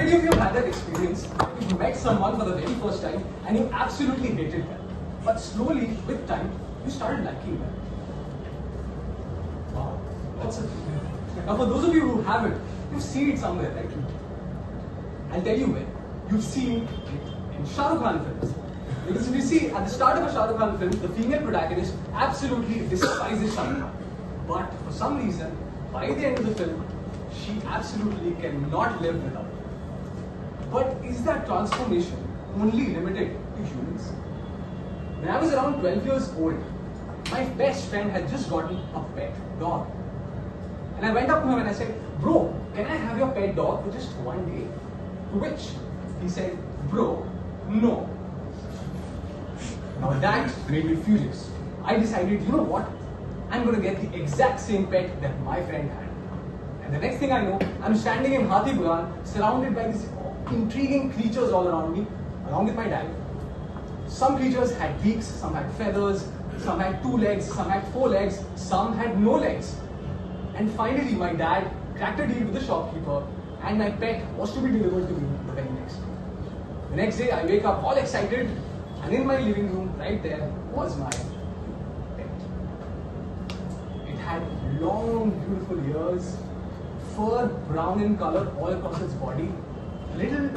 many of you have had that experience? You met someone for the very first time and you absolutely hated them. But slowly, with time, you started liking them. Wow, that's a feeling. Now for those of you who haven't, you've seen it somewhere, right? I'll tell you where. You've seen it in Shah Rukh Khan films. Because if you see, at the start of a Shah Rukh Khan film, the female protagonist absolutely despises Shah Rukh Khan. But for some reason, by the end of the film, she absolutely cannot live without him. But is that transformation only limited to humans? When I was around 12 years old, my best friend had just gotten a pet dog. And I went up to him and I said, "Bro, can I have your pet dog for just one day?" To which he said, "Bro, no." Now that made me furious. I decided, you know what? I'm going to get the exact same pet that my friend had. And the next thing I know, I'm standing in Hathi Buran, surrounded by these intriguing creatures all around me, along with my dad. Some creatures had beaks, some had feathers, some had 2 legs, some had 4 legs, some had no legs. And finally, my dad cracked a deal with the shopkeeper, and my pet was to be delivered to me the very next day. The next day, I wake up all excited, and in my living room, right there, was my pet. It had long, beautiful ears, fur brown in color all across its body, little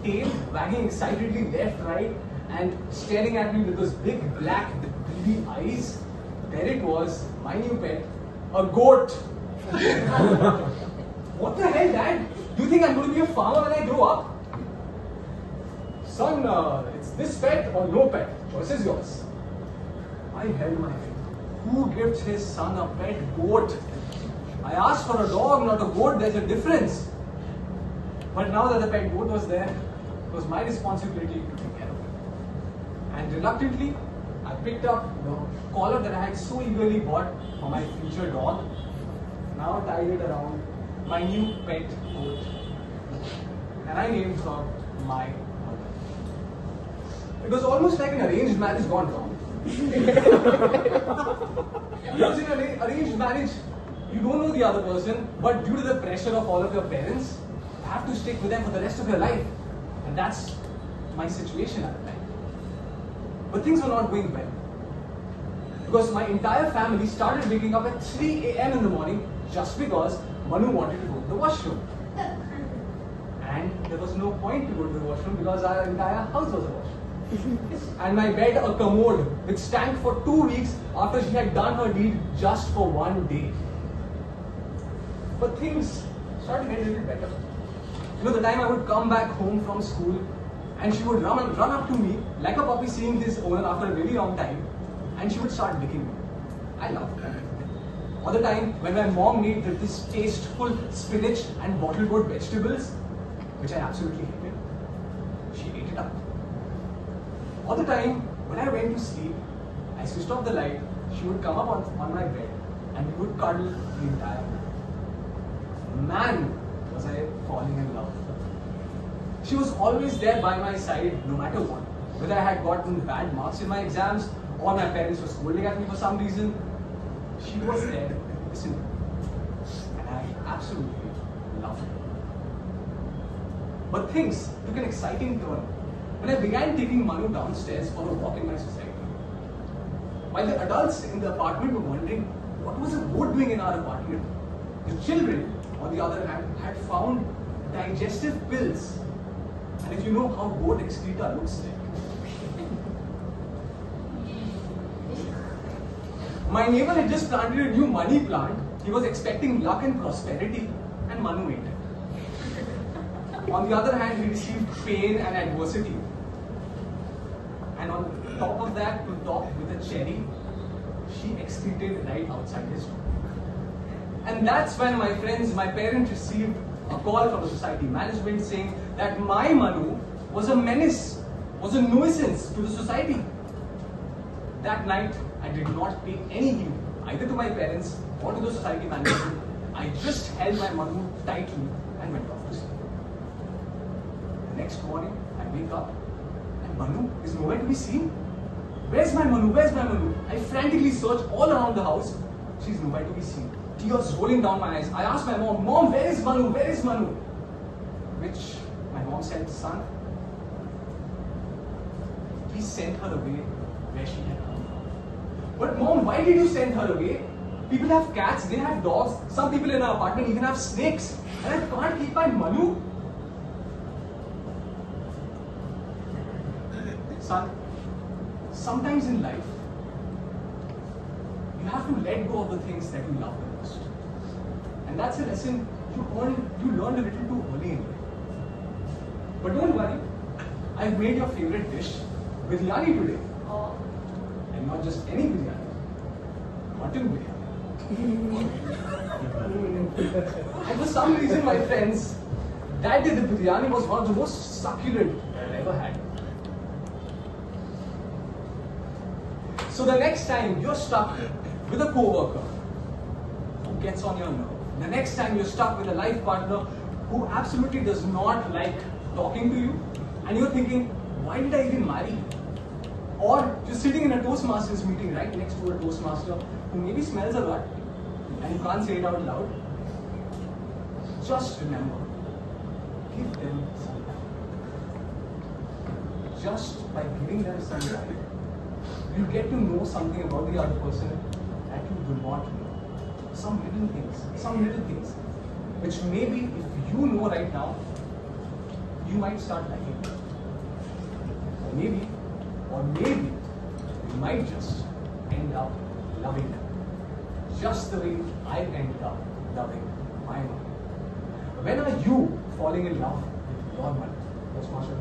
tail wagging excitedly left, right, and staring at me with those big, black, greedy eyes. There it was, my new pet, a goat. What the hell, Dad? Do you think I'm going to be a farmer when I grow up? Son, it's this pet or no pet. Choice is yours. I held my head. Who gives his son a pet goat? I asked for a dog, not a goat. There's a difference. But now that the pet goat was there, it was my responsibility to take care of it. And reluctantly, I picked up the collar that I had so eagerly bought for my future dog. Now tied it around my new pet goat. And I named her my mother. It was almost like an arranged marriage gone wrong. Because in an arranged marriage, you don't know the other person, but due to the pressure of all of your parents, you have to stick with them for the rest of your life. And that's my situation at the time. But things were not going well. Because my entire family started waking up at 3 a.m. in the morning just because Mannu wanted to go to the washroom. And there was no point to go to the washroom because our entire house was a washroom. And my bed a commode which stank for 2 weeks after she had done her deed just for 1 day. But things started getting a little better. You know, the time I would come back home from school and she would run up to me like a puppy seeing his owner after a very long time, and she would start licking me. I loved that. Other time when my mom made this tasteful spinach and bottle gourd vegetables, which I absolutely hated, she ate it up. Other time when I went to sleep, I switched off the light, she would come up on my bed and we would cuddle the entire night. Man, was I falling in love. She was always there by my side no matter what. Whether I had gotten bad marks in my exams or my parents were scolding at me for some reason, she was there to listen to me. And I absolutely loved her. But things took an exciting turn when I began taking Mannu downstairs for a walk in my society. While the adults in the apartment were wondering what was a goat doing in our apartment, the children, on the other hand, had found digestive pills. And if you know how goat excreta looks like. My neighbor had just planted a new money plant. He was expecting luck and prosperity, and Mannu ate it. On the other hand, he received pain and adversity. And on top of that, to top with a cherry, she excreted right outside his door. And that's when my friends, my parents received a call from the society management saying that my Mannu was a menace, was a nuisance to the society. That night, I did not pay any heed either to my parents or to the society management. I just held my Mannu tightly and went off to sleep. The next morning, I wake up and Mannu is nowhere to be seen. Where's my Mannu? Where's my Mannu? I frantically search all around the house. She's nowhere to be seen. Tears rolling down my eyes. I asked my mom, "Mom, where is Mannu? Where is Mannu?" Which My mom said, son, please send her away where she had come from. But mom, why did you send her away? People have cats, they have dogs, some people in our apartment even have snakes. And I can't keep my Mannu. Son, sometimes in life, you have to let go of the things that you love the most. And that's a lesson you learned a little too early in life. But don't worry, I've made your favorite dish, biryani today. Oh. And not just any biryani, mutton biryani. And for some reason, my friends, that day the biryani was one of the most succulent I've ever had. So the next time you're stuck with a co-worker who gets on your nerve, the next time you're stuck with a life partner who absolutely does not like talking to you, and you're thinking, why did I even marry you? Or you're sitting in a Toastmasters meeting right next to a Toastmaster who maybe smells a lot and you can't say it out loud. Just remember, give them some time. Just by giving them some time, you get to know something about the other person that you do not know. Some little things, which maybe if you know right now, you might start liking it. Or maybe, you might just end up loving them. Just the way I ended up loving my mom. When are you falling in love with your mother? Toastmaster.